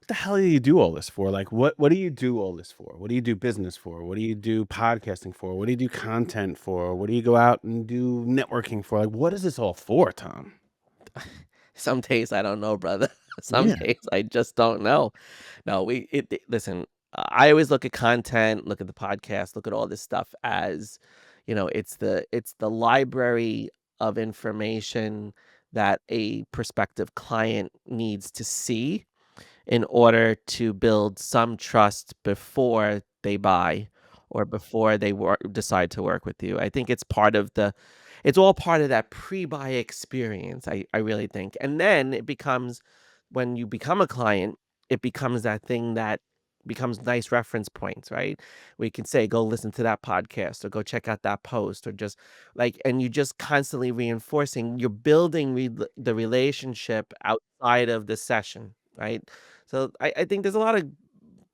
the hell do you do all this for? Like, what do you do all this for? What do you do business for? What do you do podcasting for? What do you do content for? What do you go out and do networking for? Like, what is this all for, Tom? Some days I don't know, brother. Some Yeah. days I just don't know. No, listen, I always look at content, look at the podcast, look at all this stuff as, it's the library of information that a prospective client needs to see in order to build some trust before they buy or before they decide to work with you. I think it's all part of that pre-buy experience. I really think. And then it becomes, when you become a client, it becomes that thing that becomes nice reference points, right? We can say, go listen to that podcast or go check out that post, or just like, and you just constantly reinforcing, you're building the relationship outside of the session, right? So I think there's a lot of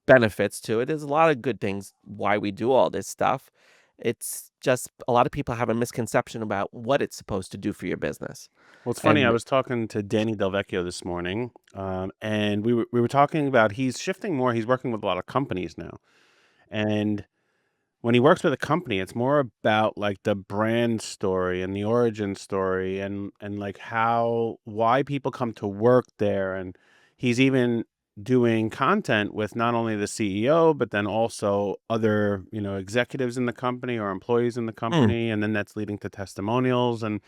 benefits to it. There's a lot of good things why we do all this stuff. It's just a lot of people have a misconception about what it's supposed to do for your business. Well, it's funny. I And was talking to Danny Delvecchio this morning, and we were talking about he's shifting more. He's working with a lot of companies now, and when he works with a company, it's more about like the brand story and the origin story and like how why people come to work there. And he's even doing content with not only the CEO, but then also other, executives in the company or employees in the mm, company. And then that's leading to testimonials. And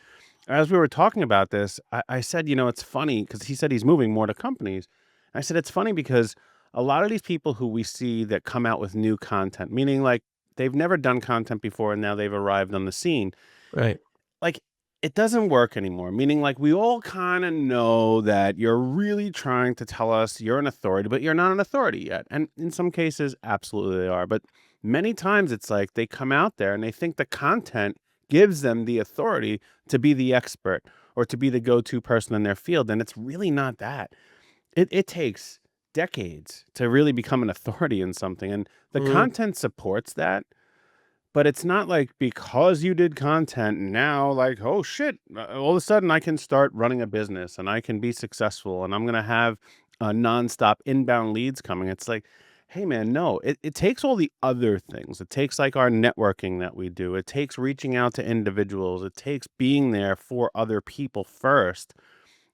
as we were talking about this, I said, it's funny because he said he's moving more to companies. I said, it's funny because a lot of these people who we see that come out with new content, meaning like they've never done content before and now they've arrived on the scene, right. like it doesn't work anymore. Meaning like we all kind of know that you're really trying to tell us you're an authority, but you're not an authority yet. And in some cases, absolutely they are. But many times it's like they come out there and they think the content gives them the authority to be the expert or to be the go-to person in their field. And it's really not that. It takes decades to really become an authority in something. And the Mhm. content supports that, but it's not like because you did content now, like, oh shit, all of a sudden I can start running a business and I can be successful and I'm going to have nonstop inbound leads coming. It's like, hey man, no, it takes all the other things. It takes like our networking that we do. It takes reaching out to individuals. It takes being there for other people first.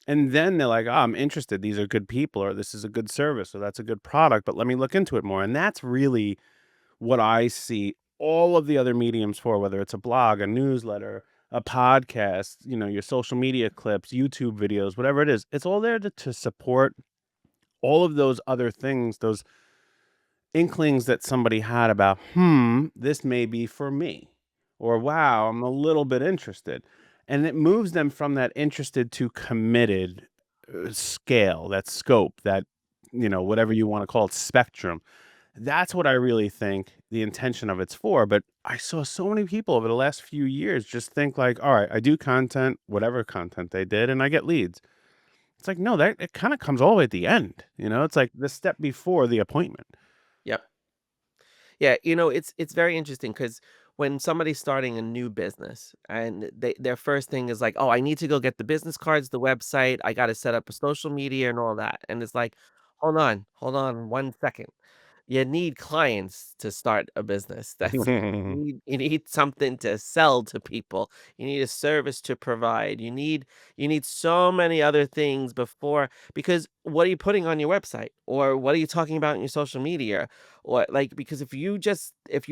And then they're like, oh, I'm interested. These are good people, or this is a good service, or that's a good product, but let me look into it more. And that's really what I see all of the other mediums for, whether it's a blog, a newsletter, a podcast, your social media clips, YouTube videos, whatever it is. It's all there to support all of those other things, those inklings that somebody had about, this may be for me, or wow, I'm a little bit interested. And it moves them from that interested to committed scale, that scope, that, whatever you want to call it, spectrum. That's what I really think the intention of it's for. But I saw so many people over the last few years just think like, all right, I do content, whatever content they did, and I get leads. It's like, no, that it kind of comes all the way at the end. It's like the step before the appointment. Yep. Yeah, it's very interesting because when somebody's starting a new business and their first thing is like, "Oh, I need to go get the business cards, the website, I gotta set up a social media and all that." And it's like, hold on 1 second. You need clients to start a business. That's you need something to sell to people. You need a service to provide. You need so many other things before, because what are you putting on your website? Or what are you talking about in your social media? Or like, because if you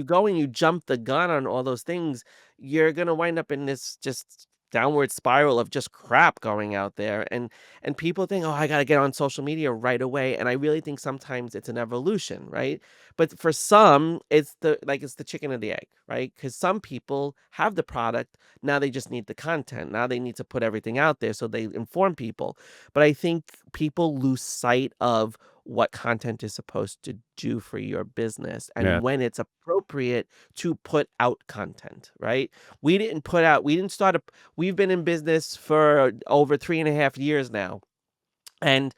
go and you jump the gun on all those things, you're gonna wind up in this just downward spiral of just crap going out there. And people think, "Oh, I gotta get on social media right away," and I really think sometimes it's an evolution, right? But for some, it's the chicken and the egg, right? Because some people have the product, now they just need the content. Now they need to put everything out there so they inform people. But I think people lose sight of what content is supposed to do for your business Yeah. and when it's appropriate to put out content, right? We've been in business for over 3.5 years now. And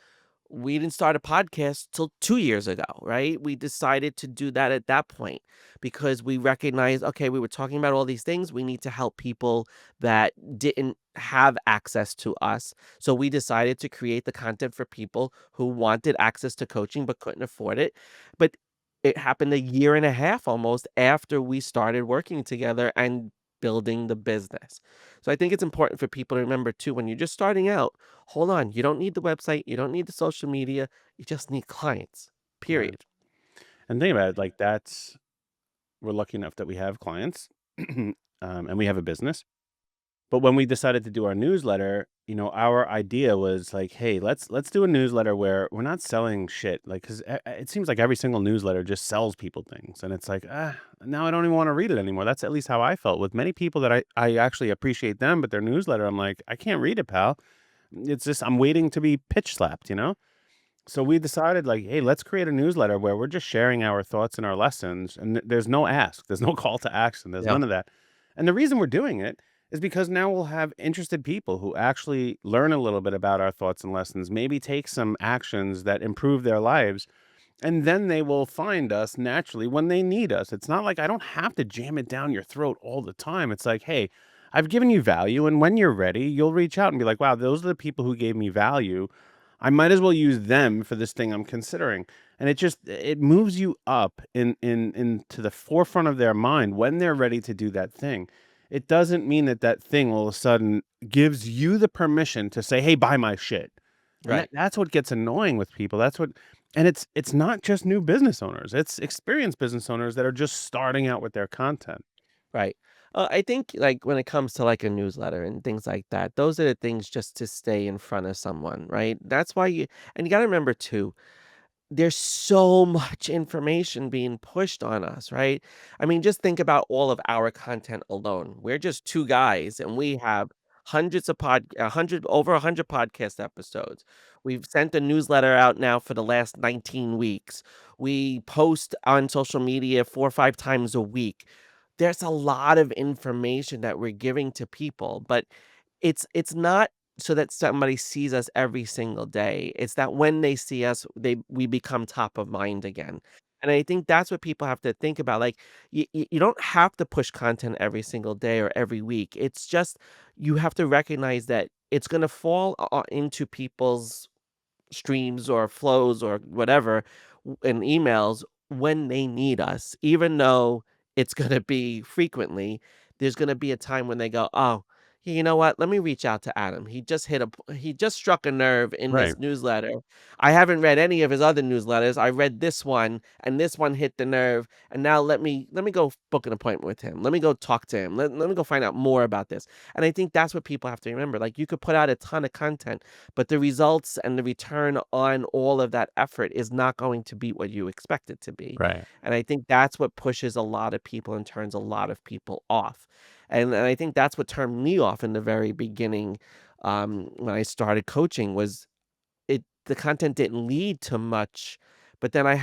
we didn't start a podcast till 2 years ago, right? We decided to do that at that point because we recognized, okay, we were talking about all these things. We need to help people that didn't have access to us. So we decided to create the content for people who wanted access to coaching but couldn't afford it. But it happened a year and a half almost after we started working together and building the business. So I think it's important for people to remember too, when you're just starting out, hold on, you don't need the website, you don't need the social media, you just need clients, Right. period. And think about it, like that's we're lucky enough that we have clients, and we have a business. But when we decided to do our newsletter, our idea was like, "Hey, let's do a newsletter where we're not selling shit." Like, because it seems like every single newsletter just sells people things, and it's like, now I don't even want to read it anymore. That's at least how I felt with many people that I actually appreciate them, but their newsletter, I'm like, I can't read it, pal. It's just I'm waiting to be pitch slapped. So we decided like, hey, let's create a newsletter where we're just sharing our thoughts and our lessons, and there's no ask, there's no call to action, there's Yeah, none of that. And the reason we're doing it is because now we'll have interested people who actually learn a little bit about our thoughts and lessons, maybe take some actions that improve their lives, and then they will find us naturally when they need us. It's not like I don't have to jam it down your throat all the time. It's like, hey, I've given you value, and when you're ready, you'll reach out and be like, wow, those are the people who gave me value. I might as well use them for this thing I'm considering. And it moves you up into the forefront of their mind when they're ready to do that thing. It doesn't mean that that thing all of a sudden gives you the permission to say, "Hey, buy my shit." And right. that's what gets annoying with people. And it's not just new business owners. It's experienced business owners that are just starting out with their content. Right. I think like when it comes to like a newsletter and things like that, those are the things just to stay in front of someone, right? That's why and you got to remember too, there's so much information being pushed on us, right? I mean, just think about all of our content alone. We're just two guys and we have hundreds of 100 podcast episodes. We've sent a newsletter out now for the last 19 weeks. We post on social media 4 or 5 times a week. There's a lot of information that we're giving to people, but it's not so that somebody sees us every single day. It's that when they see us, we become top of mind again. And I think that's what people have to think about. Like you don't have to push content every single day or every week. It's just you have to recognize that it's going to fall into people's streams or flows or whatever in emails when they need us, even though it's going to be frequently, there's going to be a time when they go, oh, you know what? Let me reach out to Adam. He just struck a nerve in Right. this newsletter. I haven't read any of his other newsletters. I read this one and this one hit the nerve. And now let me go book an appointment with him. Let me go talk to him. Let me go find out more about this. And I think that's what people have to remember. Like you could put out a ton of content, but the results and the return on all of that effort is not going to be what you expect it to be. Right. And I think that's what pushes a lot of people and turns a lot of people off. And I think that's what turned me off in the very beginning, when I started coaching was the content didn't lead to much, but then I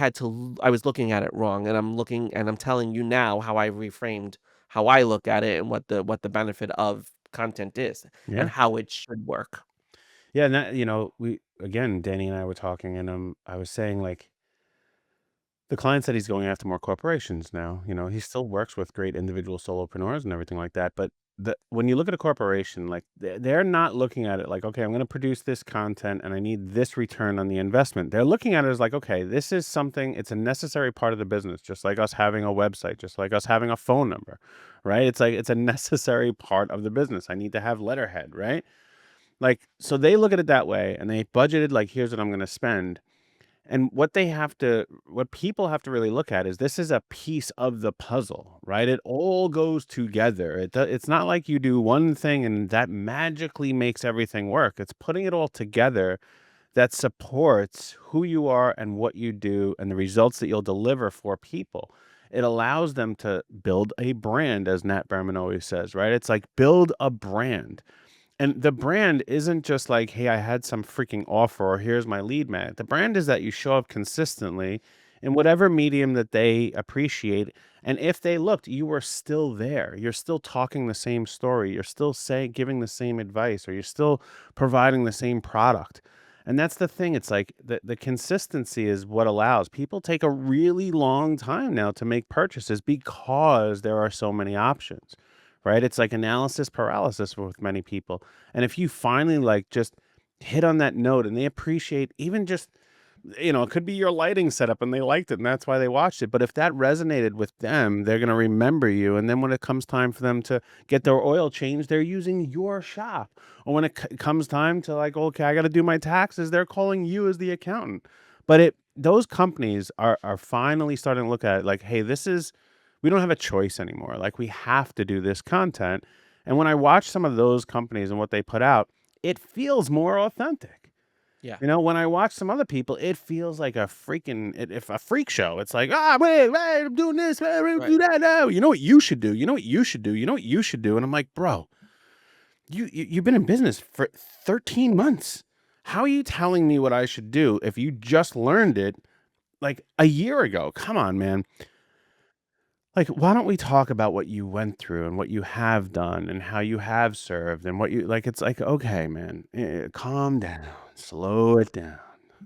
was looking at it wrong, and I'm telling you now how I reframed how I look at it and what the benefit of content is and Yeah. how it should work. Yeah. And that, we again, Danny and I were talking, and I was saying like the client said he's going after more corporations now. He still works with great individual solopreneurs and everything like that. But when you look at a corporation, like they're not looking at it like, okay, I'm going to produce this content and I need this return on the investment. They're looking at it as like, okay, this is something, it's a necessary part of the business, just like us having a website, just like us having a phone number, right? It's like, it's a necessary part of the business. I need to have letterhead, right? Like, so they look at it that way and they budgeted, like, here's what I'm going to spend. And what people have to really look at is this is a piece of the puzzle, right? It all goes together. It's not like you do one thing and that magically makes everything work. It's putting it all together that supports who you are and what you do and the results that you'll deliver for people. It allows them to build a brand, as Nat Berman always says, right? It's like build a brand. And the brand isn't just like, "Hey, I had some freaking offer," or "Here's my lead magnet." The brand is that you show up consistently in whatever medium that they appreciate, and if they looked, you were still there. You're still talking the same story. You're still giving the same advice, or you're still providing the same product. And that's the thing, it's like the consistency is what allows people take a really long time now to make purchases because there are so many options, right? It's like analysis paralysis with many people. And if you finally like just hit on that note and they appreciate even just it could be your lighting setup and they liked it and that's why they watched it. But if that resonated with them, they're going to remember you. And then when it comes time for them to get their oil changed, they're using your shop. Or when it comes time to like, okay, I got to do my taxes, they're calling you as the accountant. But those companies are finally starting to look at it like, hey, we don't have a choice anymore. Like we have to do this content. And when I watch some of those companies and what they put out, it feels more authentic. Yeah. When I watch some other people, it feels like a freaking if a freak show. It's like, "Ah, wait, I'm doing this, Right. do that now. You know what you should do? You know what you should do? You know what you should do?" And I'm like, "Bro, you've been in business for 13 months. How are you telling me what I should do if you just learned it like a year ago? Come on, man. Like, why don't we talk about what you went through and what you have done and how you have served and what you like? It's like, okay, man, calm down, slow it down."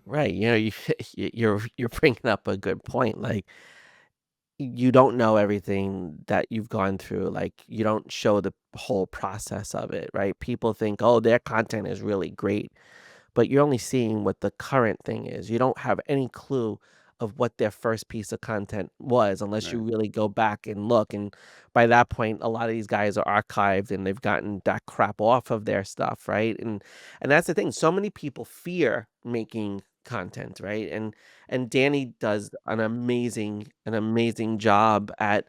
Right, you you're bringing up a good point, like, you don't know everything that you've gone through, like, you don't show the whole process of it, right? People think, "Oh, their content is really great." But you're only seeing what the current thing is. You don't have any clue of what their first piece of content was unless you Right. really go back and look. And by that point, a lot of these guys are archived and they've gotten that crap off of their stuff, right? And that's the thing. So many people fear making content, right? And Danny does an amazing job at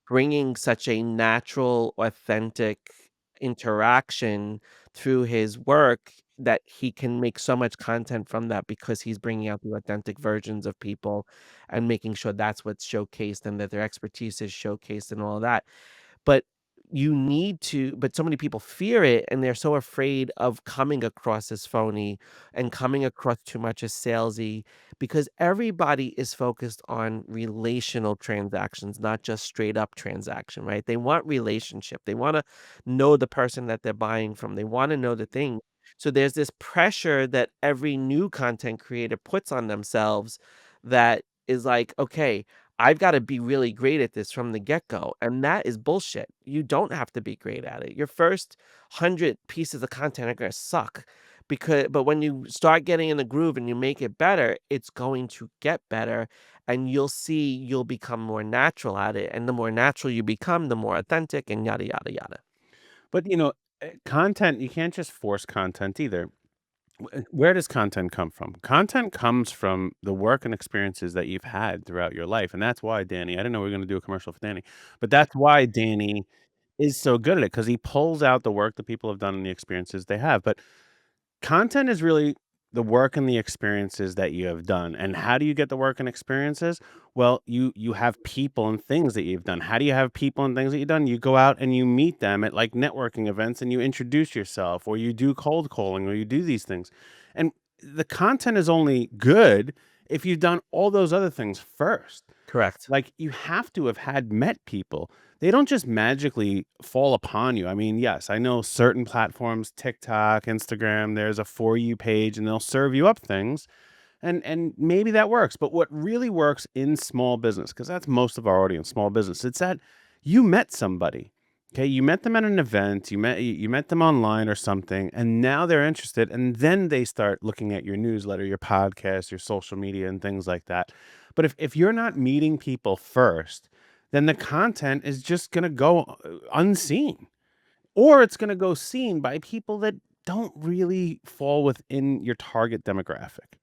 bringing such a natural, authentic interaction through his work that he can make so much content from that because he's bringing out the authentic versions of people and making sure that's what's showcased and that their expertise is showcased and all of that. But but so many people fear it, and they're so afraid of coming across as phony and coming across too much as salesy because everybody is focused on relational transactions, not just straight up transaction, right? They want relationship. They wanna know the person that they're buying from. They wanna know the thing. So there's this pressure that every new content creator puts on themselves that is like, "Okay, I've gotta be really great at this from the get-go," and that is bullshit. You don't have to be great at it. Your first 100 pieces of content are gonna suck but when you start getting in the groove and you make it better, it's going to get better, and you'll see you'll become more natural at it, and the more natural you become, the more authentic and yada, yada, yada. But, content, you can't just force content either. Where does content come from? Content comes from the work and experiences that you've had throughout your life. And that's why Danny, I didn't know we were going to do a commercial for Danny, but that's why Danny is so good at it because he pulls out the work that people have done and the experiences they have. But content is really the work and the experiences that you have done. And how do you get the work and experiences? Well, you have people and things that you've done. How do you have people and things that you've done? You go out and you meet them at like networking events and you introduce yourself or you do cold calling or you do these things. And the content is only good if you've done all those other things first. Correct. Like, you have to have had met people. They don't just magically fall upon you. I mean, yes, I know certain platforms, TikTok, Instagram, there's a For You page and they'll serve you up things, and maybe that works, but what really works in small business, because that's most of our audience, small business, it's that you met somebody, okay? You met them at an event, you met them online or something, and now they're interested, and then they start looking at your newsletter, your podcast, your social media, and things like that. But if you're not meeting people first, then the content is just gonna go unseen, or it's gonna go seen by people that don't really fall within your target demographic.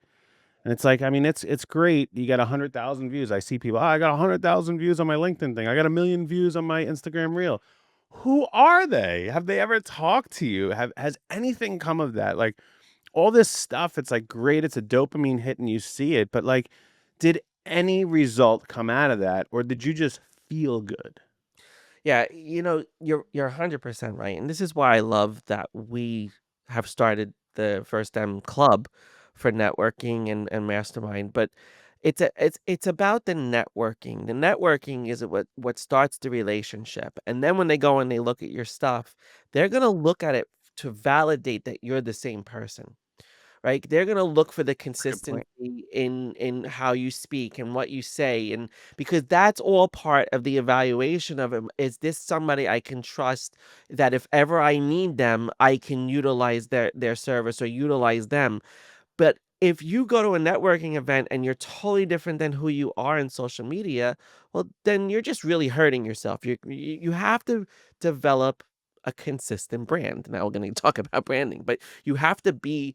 And it's like, I mean, it's great. You got 100,000 views. I see people, "Oh, I got 100,000 views on my LinkedIn thing. I got 1,000,000 views on my Instagram reel." Who are they? Have they ever talked to you? Has anything come of that? Like all this stuff, it's like great. It's a dopamine hit and you see it, but like, did any result come out of that, or did you just feel good? Yeah, you're 100% right, and this is why I love that we have started the First M Club for networking and mastermind, but it's about the networking. The networking is what starts the relationship, and then when they go and they look at your stuff, they're gonna look at it to validate that you're the same person. right? They're gonna look for the That's a good point. consistency in how you speak and what you say, and because that's all part of the evaluation of him. Is this somebody I can trust that if ever I need them, I can utilize their service or utilize them? But if you go to a networking event and you're totally different than who you are in social media, well, then you're just really hurting yourself. You have to develop a consistent brand. Now we're going to talk about branding, but you have to be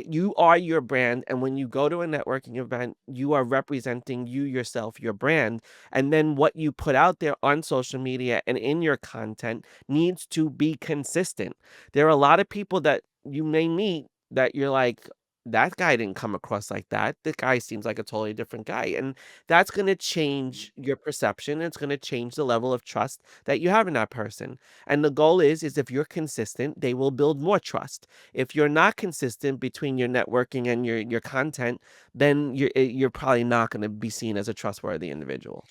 you are your brand. And when you go to a networking event, you are representing you yourself, your brand. And then what you put out there on social media and in your content needs to be consistent. There are a lot of people that you may meet that you're like, that guy didn't come across like that. The guy seems like a totally different guy. And that's going to change your perception. It's going to change the level of trust that you have in that person. And the goal is if you're consistent, they will build more trust. If you're not consistent between your networking and your content, then you're probably not going to be seen as a trustworthy individual.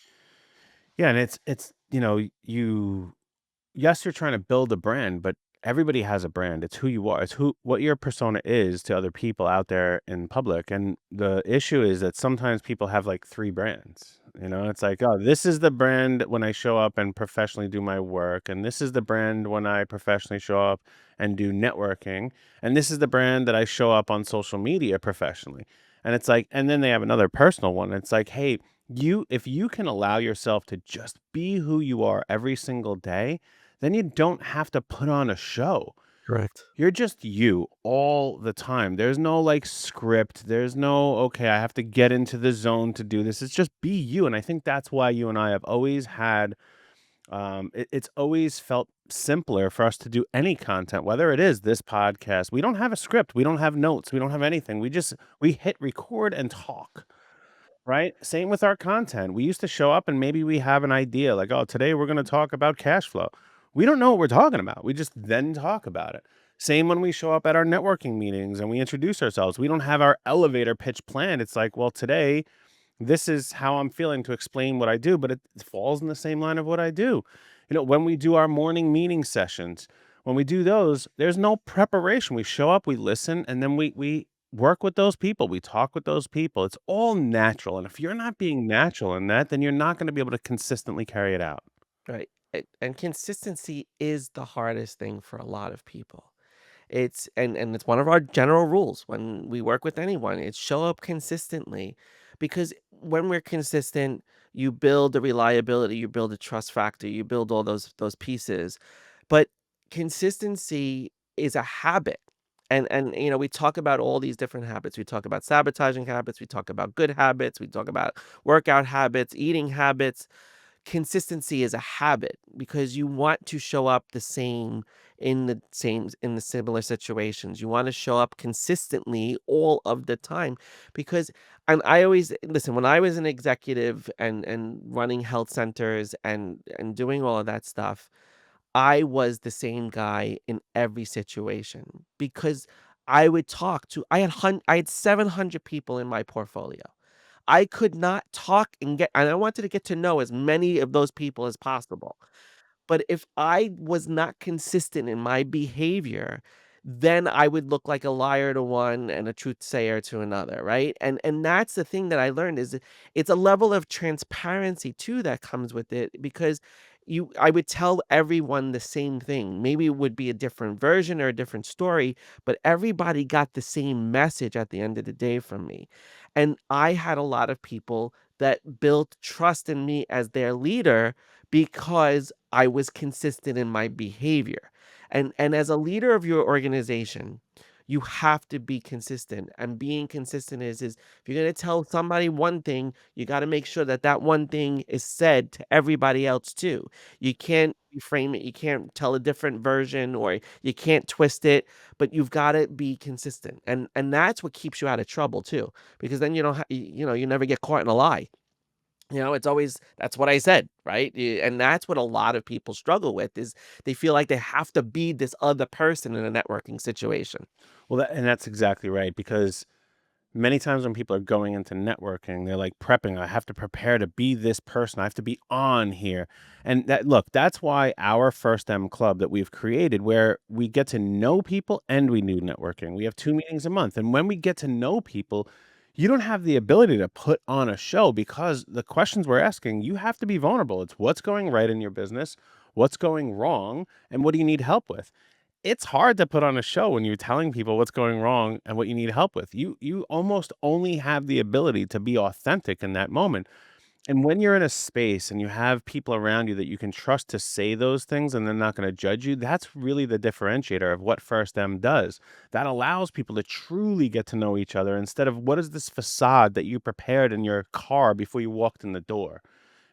Yeah, and it's you yes, you're trying to build a brand, but everybody has a brand. It's who you are. It's who what your persona is to other people out there in public. And the issue is that sometimes people have like three brands. It's like, oh, this is the brand when I show up and professionally do my work, and this is the brand when I professionally show up and do networking, and this is the brand that I show up on social media professionally. And it's like, and then they have another personal one. It's like, hey, if you can allow yourself to just be who you are every single day, then you don't have to put on a show. Correct. You're just you all the time. There's no like script. There's no, okay, I have to get into the zone to do this. It's just be you. And I think that's why you and I have always had, it's always felt simpler for us to do any content, whether it is this podcast. We don't have a script. We don't have notes. We don't have anything. We hit record and talk. Right? Same with our content. We used to show up and maybe we have an idea like, oh, today we're going to talk about cash flow. We don't know what we're talking about. We just then talk about it. Same when we show up at our networking meetings and we introduce ourselves. We don't have our elevator pitch planned. It's like, well, today this is how I'm feeling to explain what I do, but it falls in the same line of what I do. When we do our morning meeting sessions, when we do those, there's no preparation. We show up, we listen, and then we work with those people. We talk with those people. It's all natural. And if you're not being natural in that, then you're not going to be able to consistently carry it out. Right. And consistency is the hardest thing for a lot of people. And it's one of our general rules when we work with anyone. It's show up consistently because when we're consistent, you build a reliability, you build a trust factor, you build all those pieces. But consistency is a habit. And we talk about all these different habits. We talk about sabotaging habits, we talk about good habits, we talk about workout habits, eating habits. Consistency is a habit because you want to show up the same in the similar situations. You want to show up consistently all of the time because I always listen when I was an executive and running health centers and doing all of that stuff, I was the same guy in every situation because I had 700 people in my portfolio. I could not talk and I wanted to get to know as many of those people as possible. But if I was not consistent in my behavior, then I would look like a liar to one and a truth sayer to another, right? And that's the thing that I learned is it's a level of transparency too that comes with it because I would tell everyone the same thing. Maybe it would be a different version or a different story, but everybody got the same message at the end of the day from me. And I had a lot of people that built trust in me as their leader because I was consistent in my behavior. And as a leader of your organization, you have to be consistent. And being consistent is if you're going to tell somebody one thing, you got to make sure that that one thing is said to everybody else too. You can't reframe it, you can't tell a different version or you can't twist it, but you've got to be consistent. And that's what keeps you out of trouble too, because then you don't you never get caught in a lie. It's always, "That's what I said," right? And that's what a lot of people struggle with is they feel like they have to be this other person in a networking situation. Well, and that's exactly right because Many times when people are going into networking, they're like prepping. I have to prepare to be this person. I have to be on here. And that look, that's why our first M club that we've created, where we get to know people and we do networking. We have 2 meetings a month. And when we get to know people, you don't have the ability to put on a show because the questions we're asking, you have to be vulnerable. It's what's going right in your business, what's going wrong, and what do you need help with? It's hard to put on a show when you're telling people what's going wrong and what you need help with. You almost only have the ability to be authentic in that moment. And when you're in a space and you have people around you that you can trust to say those things and they're not going to judge you, that's really the differentiator of what First M does. That allows people to truly get to know each other instead of what is this facade that you prepared in your car before you walked in the door.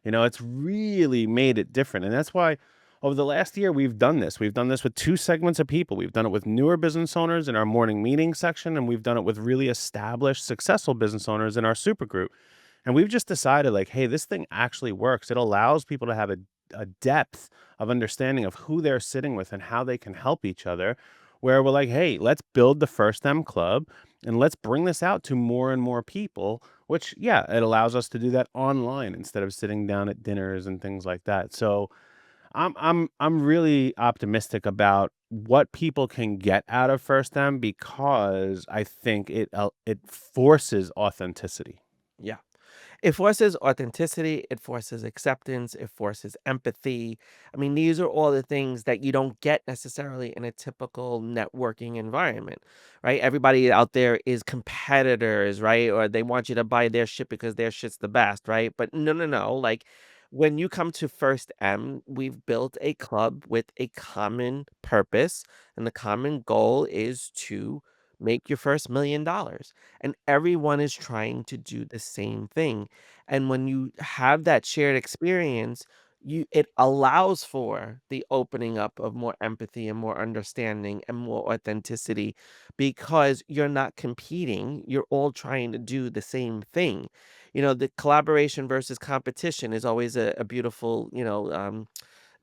It's really made it different. And that's why over the last year, we've done this. We've done this with two segments of people. We've done it with newer business owners in our morning meeting section, and we've done it with really established, successful business owners in our super group. And we've just decided, like, hey, this thing actually works. It allows people to have a depth of understanding of who they're sitting with and how they can help each other. Where we're like, hey, let's build the First M Club and let's bring this out to more and more people, which, yeah, it allows us to do that online instead of sitting down at dinners and things like that. So I'm really optimistic about what people can get out of First M because I think it forces authenticity. Yeah. It forces authenticity, it forces acceptance, it forces empathy. I mean, these are all the things that you don't get necessarily in a typical networking environment, right? Everybody out there is competitors, right? Or they want you to buy their shit because their shit's the best, right? But no, no, no. Like when you come to First M, we've built a club with a common purpose, and the common goal is to make your first $1 million, and everyone is trying to do the same thing. And when you have that shared experience, it allows for the opening up of more empathy and more understanding and more authenticity because you're not competing, you're all trying to do the same thing. The collaboration versus competition is always a beautiful,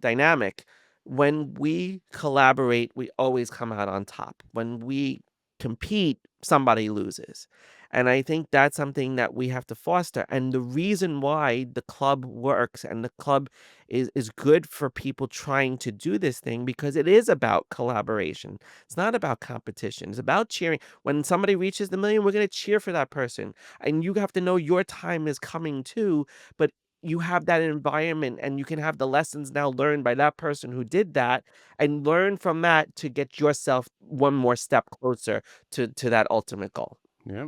dynamic. When we collaborate, we always come out on top. When we compete, somebody loses. And I think that's something that we have to foster. And the reason why the club works and the club is good for people trying to do this thing because it is about collaboration. It's not about competition. It's about cheering. When somebody reaches the million, we're going to cheer for that person. And you have to know your time is coming too. But you have that environment and you can have the lessons now learned by that person who did that and learn from that to get yourself one more step closer to that ultimate goal. Yeah.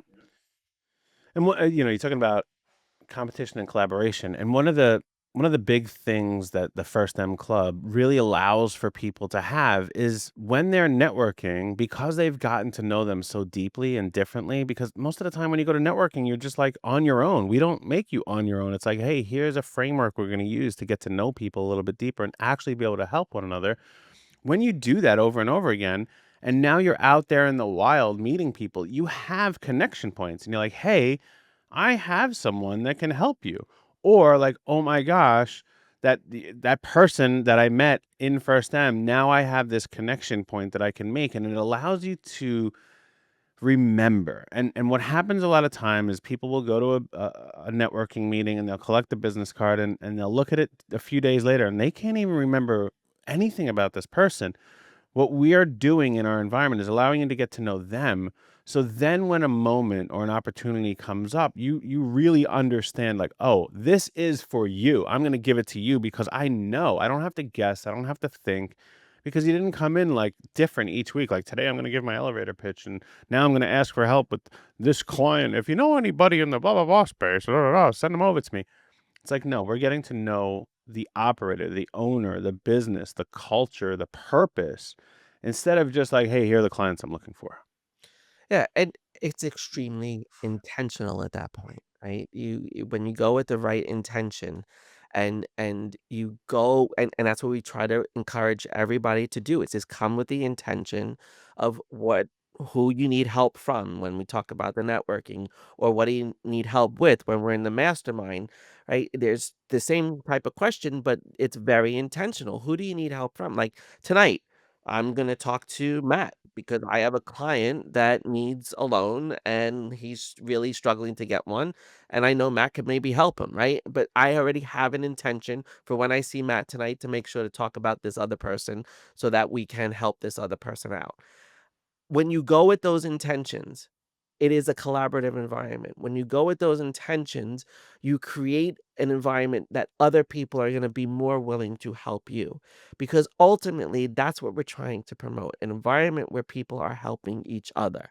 And you're talking about competition and collaboration. And one of the big things that the First M Club really allows for people to have is when they're networking, because they've gotten to know them so deeply and differently. Because most of the time when you go to networking, you're just like on your own. We don't make you on your own. It's like, hey, here's a framework we're going to use to get to know people a little bit deeper and actually be able to help one another. When you do that over and over again, and now you're out there in the wild meeting people, you have connection points, and you're like, hey, I have someone that can help you. Or like, oh my gosh, that person that I met in First M, now I have this connection point that I can make. And it allows you to remember. And what happens a lot of time is people will go to a networking meeting and they'll collect the business card and they'll look at it a few days later and they can't even remember anything about this person. What we are doing in our environment is allowing you to get to know them. So then when a moment or an opportunity comes up, you really understand like, oh, this is for you. I'm going to give it to you because I know. I don't have to guess. I don't have to think because you didn't come in like different each week. Like today I'm going to give my elevator pitch and now I'm going to ask for help with this client. If you know anybody in the blah blah blah space, blah, blah, blah, send them over to me. It's like, no, we're getting to know the operator, the owner, the business, the culture, the purpose, instead of just like, hey, here are the clients I'm looking for. Yeah, and it's extremely intentional at that point, right? When you go with the right intention and you go and that's what we try to encourage everybody to do. It's just come with the intention of who you need help from when we talk about the networking or what do you need help with when we're in the mastermind, right? There's the same type of question, but it's very intentional. Who do you need help from? Like tonight, I'm gonna talk to Matt because I have a client that needs a loan and he's really struggling to get one. And I know Matt could maybe help him, right? But I already have an intention for when I see Matt tonight to make sure to talk about this other person so that we can help this other person out. When you go with those intentions, it is a collaborative environment. When you go with those intentions, you create an environment that other people are going to be more willing to help you because ultimately that's what we're trying to promote, an environment where people are helping each other.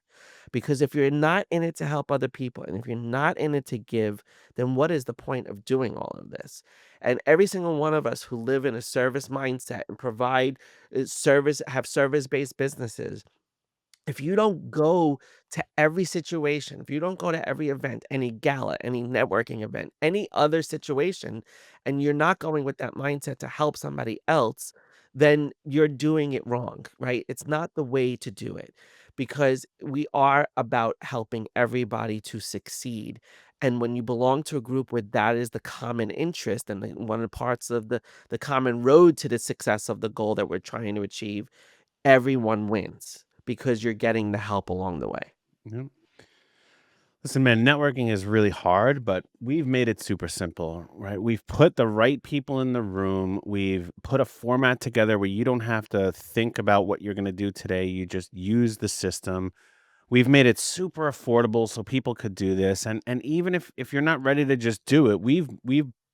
Because if you're not in it to help other people and if you're not in it to give, then what is the point of doing all of this? And every single one of us who live in a service mindset and provide service, have service based businesses, if you don't go to every situation, if you don't go to every event, any gala, any networking event, any other situation, and you're not going with that mindset to help somebody else, then you're doing it wrong, right? It's not the way to do it because we are about helping everybody to succeed. And when you belong to a group where that is the common interest and one of the parts of the common road to the success of the goal that we're trying to achieve, everyone wins because you're getting the help along the way. Yeah. Listen, man, networking is really hard, but we've made it super simple, right? We've put the right people in the room. We've put a format together where you don't have to think about what you're going to do today. You just use the system. We've made it super affordable so people could do this. And even if you're not ready to just do it, we've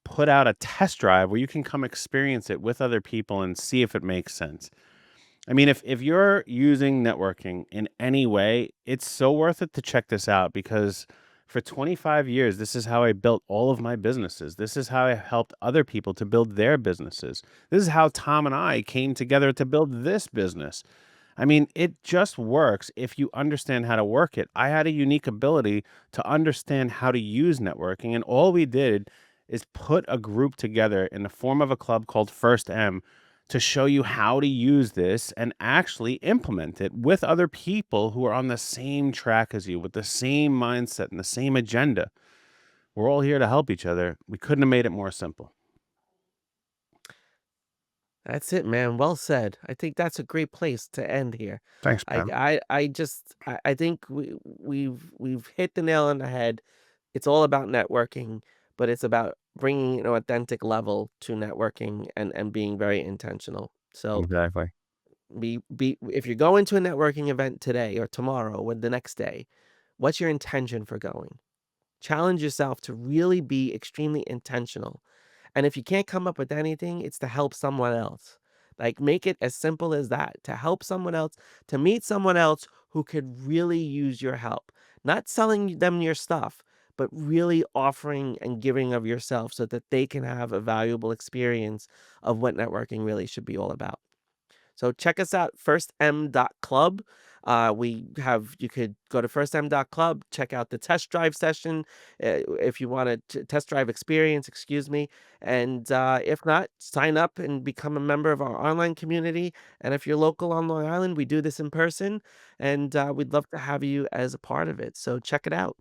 put out a test drive where you can come experience it with other people and see if it makes sense. I mean, if you're using networking in any way, it's so worth it to check this out because for 25 years, this is how I built all of my businesses. This is how I helped other people to build their businesses. This is how Tom and I came together to build this business. I mean, it just works if you understand how to work it. I had a unique ability to understand how to use networking, and all we did is put a group together in the form of a club called First M to show you how to use this and actually implement it with other people who are on the same track as you, with the same mindset and the same agenda. We're all here to help each other. We couldn't have made it more simple. That's it, man. Well said. I think that's a great place to end here. Thanks, man. I think we've hit the nail on the head. It's all about networking, but it's about bringing an authentic level to networking and being very intentional. So Exactly. be if you're going to a networking event today or tomorrow or the next day, what's your intention for going? Challenge yourself to really be extremely intentional. And if you can't come up with anything, it's to help someone else. Like make it as simple as that to help someone else, to meet someone else who could really use your help. Not selling them your stuff, but really offering and giving of yourself so that they can have a valuable experience of what networking really should be all about. So check us out, firstm.club. We have you could go to firstm.club, check out the test drive session if you want a test drive experience, excuse me. And if not, sign up and become a member of our online community. And if you're local on Long Island, we do this in person, and we'd love to have you as a part of it. So check it out.